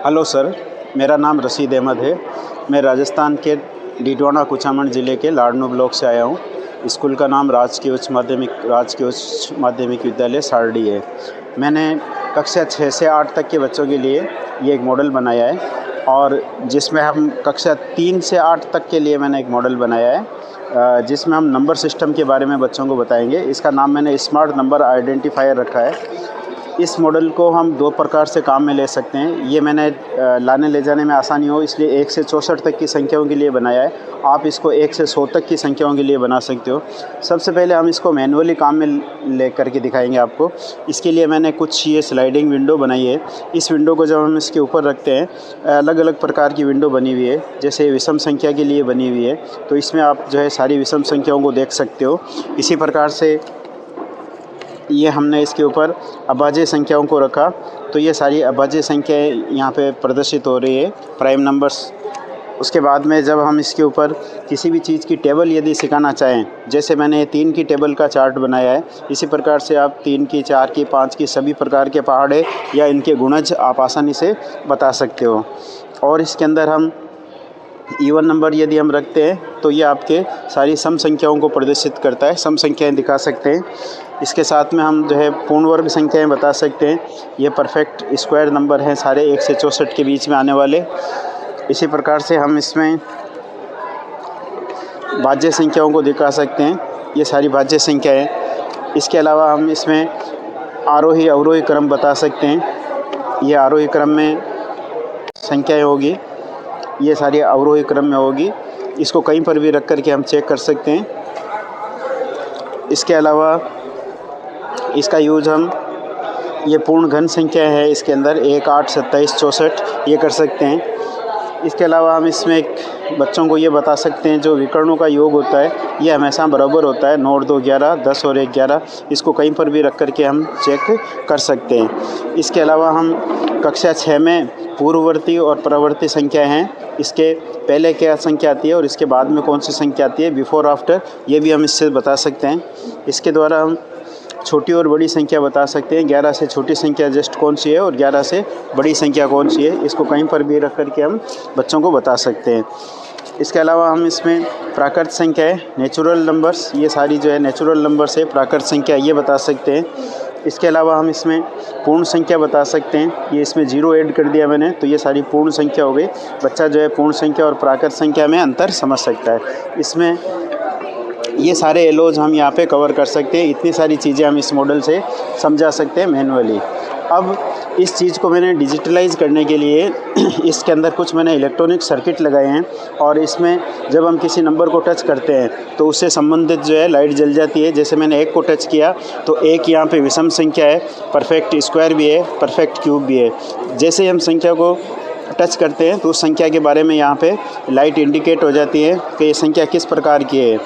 Hello sir, मेरा नाम रशीद अहमद है। मैं राजस्थान के डीडवाना कुचामन ज़िले के लाडनू ब्लॉक से आया हूँ। स्कूल का नाम राजकीय उच्च माध्यमिक विद्यालय सारडी है। मैंने कक्षा 6 से 8 तक के बच्चों के लिए ये एक मॉडल बनाया है और जिसमें हम कक्षा 3 से 8 तक के लिए मैंने एक मॉडल बनाया है जिसमें हम नंबर सिस्टम के बारे में बच्चों को बताएंगे। इसका नाम मैंने स्मार्ट नंबर आइडेंटिफायर रखा है। इस मॉडल को हम 2 प्रकार से काम में ले सकते हैं। ये मैंने लाने ले जाने में आसानी हो इसलिए 1 से 64 तक की संख्याओं के लिए बनाया है। आप इसको 1 से 100 तक की संख्याओं के लिए बना सकते हो। सबसे पहले हम इसको मैनुअली काम में ले करके दिखाएंगे आपको। इसके लिए मैंने कुछ ये स्लाइडिंग विंडो बनाई है। इस विंडो को जब हम इसके ऊपर रखते हैं, अलग अलग प्रकार की विंडो बनी हुई है। जैसे विषम संख्या के लिए बनी हुई है, तो इसमें आप जो है सारी विषम संख्याओं को देख सकते हो। इसी प्रकार से ये हमने इसके ऊपर अभाज्य संख्याओं को रखा, तो ये सारी अभाज्य संख्याएँ यहाँ पे प्रदर्शित हो रही है, प्राइम नंबर्स। उसके बाद में जब हम इसके ऊपर किसी भी चीज़ की टेबल यदि सिखाना चाहें, जैसे मैंने 3 की टेबल का चार्ट बनाया है, इसी प्रकार से आप 3 की, 4 की, 5 की सभी प्रकार के पहाड़े या इनके गुणज आप आसानी से बता सकते हो। और इसके अंदर हम इवन नंबर यदि हम रखते हैं तो ये आपके सारी सम संख्याओं को प्रदर्शित करता है, सम संख्याएं दिखा सकते हैं। इसके साथ में हम जो है पूर्ण वर्ग संख्याएं बता सकते हैं। ये परफेक्ट स्क्वायर नंबर हैं सारे 1 से 64 के बीच में आने वाले। इसी प्रकार से हम इसमें भाज्य संख्याओं को दिखा सकते हैं, ये सारी भाज्य संख्याएँ। इसके अलावा हम इसमें आरोही अवरोही क्रम बता सकते हैं। ये आरोही क्रम में संख्याएँ होगी, ये सारी अवरोही क्रम में होगी। इसको कहीं पर भी रख कर के हम चेक कर सकते हैं। इसके अलावा इसका यूज हम ये पूर्ण घन संख्या है, इसके अंदर 1, 8, 27, 64 ये कर सकते हैं। इसके अलावा हम इसमें एक बच्चों को ये बता सकते हैं जो विकर्णों का योग होता है ये हमेशा बराबर होता है। 9 और 2 11, 10 और 1 11। इसको कहीं पर भी रख कर के हम चेक कर सकते हैं। इसके अलावा हम कक्षा 6 में पूर्ववर्ती और परावर्ती संख्या हैं, इसके पहले क्या संख्या आती है और इसके बाद में कौन सी संख्या आती है, बिफोर आफ्टर, ये भी हम इससे बता सकते हैं। इसके द्वारा हम छोटी और बड़ी संख्या बता सकते हैं। 11 से छोटी संख्या जस्ट कौन सी है और 11 से बड़ी संख्या कौन सी है, इसको कहीं पर भी रख कर के हम बच्चों को बता सकते हैं। इसके अलावा हम इसमें प्राकृत संख्या है, नेचुरल नंबर्स, ये सारी जो है नेचुरल नंबर्स है, प्राकृत संख्या ये बता सकते हैं। इसके अलावा हम इसमें पूर्ण संख्या बता सकते हैं। ये इसमें 0 ऐड कर दिया मैंने, तो ये सारी पूर्ण संख्या हो गई। बच्चा जो है पूर्ण संख्या और प्राकृत संख्या में अंतर समझ सकता है। इसमें ये सारे एलोज हम यहाँ पे कवर कर सकते हैं। इतनी सारी चीज़ें हम इस मॉडल से समझा सकते हैं मैनुअली। अब इस चीज़ को मैंने डिजिटलाइज करने के लिए इसके अंदर कुछ मैंने इलेक्ट्रॉनिक सर्किट लगाए हैं और इसमें जब हम किसी नंबर को टच करते हैं तो उससे संबंधित जो है लाइट जल जाती है। जैसे मैंने 1 को टच किया तो 1 यहाँ पे विषम संख्या है, परफेक्ट स्क्वायर भी है, परफेक्ट क्यूब भी है। जैसे हम संख्या को टच करते हैं तो उस संख्या के बारे में यहाँ पे लाइट इंडिकेट हो जाती है कि ये संख्या किस प्रकार की है।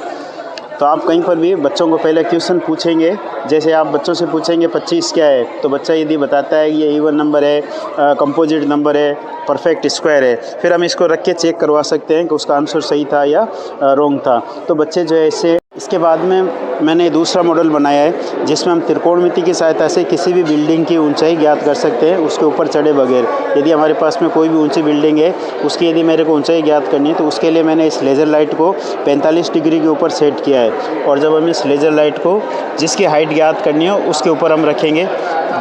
तो आप कहीं पर भी बच्चों को पहले क्वेश्चन पूछेंगे, जैसे आप बच्चों से पूछेंगे 25 क्या है, तो बच्चा यदि बताता है ये इवन नंबर है, कंपोजिट नंबर है, परफेक्ट स्क्वायर है, फिर हम इसको रख के चेक करवा सकते हैं कि उसका आंसर सही था या रॉन्ग था। तो बच्चे जो है इसके बाद में मैंने दूसरा मॉडल बनाया है जिसमें हम त्रिकोणमिति की सहायता से किसी भी बिल्डिंग की ऊंचाई ज्ञात कर सकते हैं उसके ऊपर चढ़े बगैर। यदि हमारे पास में कोई भी ऊंची बिल्डिंग है, उसकी यदि मेरे को ऊंचाई ज्ञात करनी है तो उसके लिए मैंने इस लेज़र लाइट को 45 डिग्री के ऊपर सेट किया है। और जब हम इस लेज़र लाइट को जिसकी हाइट ज्ञात करनी हो उसके ऊपर हम रखेंगे,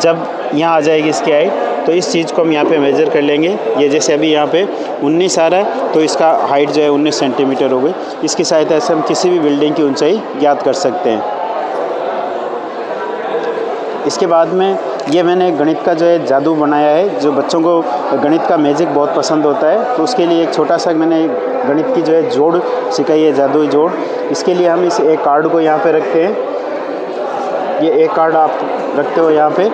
जब यहाँ आ जाएगी इसकी हाइट तो इस चीज़ को हम यहाँ पे मेज़र कर लेंगे। ये जैसे अभी यहाँ पे 19 आ रहा है तो इसका हाइट जो है 19 सेंटीमीटर हो गई। इसकी सहायता से हम किसी भी बिल्डिंग की ऊंचाई ज्ञात कर सकते हैं। इसके बाद में ये मैंने गणित का जो है जादू बनाया है, जो बच्चों को गणित का मैजिक बहुत पसंद होता है, तो उसके लिए एक छोटा सा मैंने गणित की जो है जोड़ सिखाई है, जादुई जोड़। इसके लिए हम इस एक कार्ड को यहाँ पे रखते हैं। ये एक कार्ड आप रखते हो यहाँ पे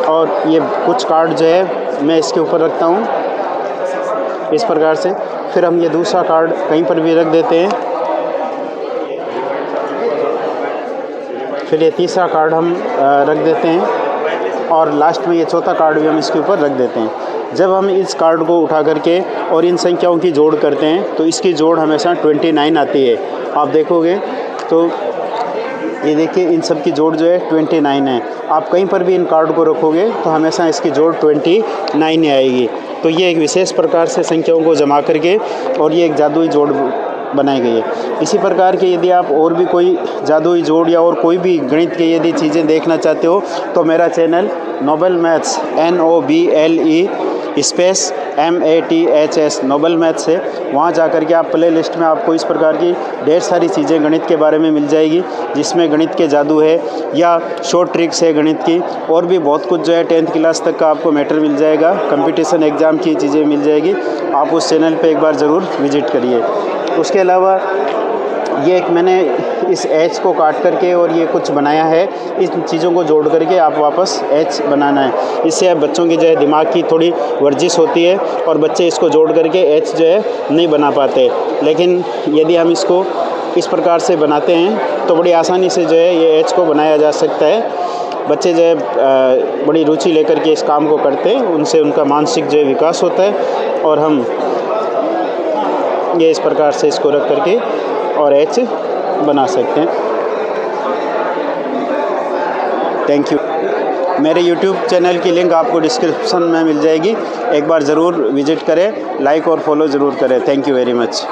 और ये कुछ कार्ड जो है मैं इसके ऊपर रखता हूँ इस प्रकार से। फिर हम ये दूसरा कार्ड कहीं पर भी रख देते हैं। फिर ये तीसरा कार्ड हम रख देते हैं और लास्ट में ये चौथा कार्ड भी हम इसके ऊपर रख देते हैं। जब हम इस कार्ड को उठा करके और इन संख्याओं की जोड़ करते हैं तो इसकी जोड़ हमेशा 29 आती है। आप देखोगे तो ये देखिए इन सब की जोड़ जो है 29 है। आप कहीं पर भी इन कार्ड को रखोगे तो हमेशा इसकी जोड़ 29 आएगी। तो ये एक विशेष प्रकार से संख्याओं को जमा करके और ये एक जादुई जोड़ बनाई गई है। इसी प्रकार के यदि आप और भी कोई जादुई जोड़ या और कोई भी गणित के यदि चीज़ें देखना चाहते हो तो मेरा channel Noble Maths NOBLE Noble Maths है। वहाँ जा कर के आप प्ले लिस्ट में आपको इस प्रकार की ढेर सारी चीज़ें गणित के बारे में मिल जाएगी, जिसमें गणित के जादू है या शॉर्ट ट्रिक्स है गणित की, और भी बहुत कुछ जो है 10th क्लास तक का आपको मैटर मिल जाएगा। कंपटीशन एग्ज़ाम की चीज़ें मिल जाएगी। आप उस चैनल पे एक बार ज़रूर विजिट करिए। उसके अलावा ये एक मैंने इस एच को काट करके और ये कुछ बनाया है, इन चीज़ों को जोड़ करके आप वापस एच बनाना है। इससे आप बच्चों की जो है दिमाग की थोड़ी वर्जिश होती है और बच्चे इसको जोड़ करके एच जो है नहीं बना पाते। लेकिन यदि हम इसको इस प्रकार से बनाते हैं तो बड़ी आसानी से जो है ये एच को बनाया जा सकता है। बच्चे जो है बड़ी रुचि लेकर के इस काम को करते हैं, उनसे उनका मानसिक जो है विकास होता है और हम ये इस प्रकार से इसको रख करके और एच बना सकते हैं। Thank you. मेरे YouTube चैनल की लिंक आपको डिस्क्रिप्शन में मिल जाएगी। एक बार ज़रूर विजिट करें, लाइक और फॉलो ज़रूर करें। Thank you very much.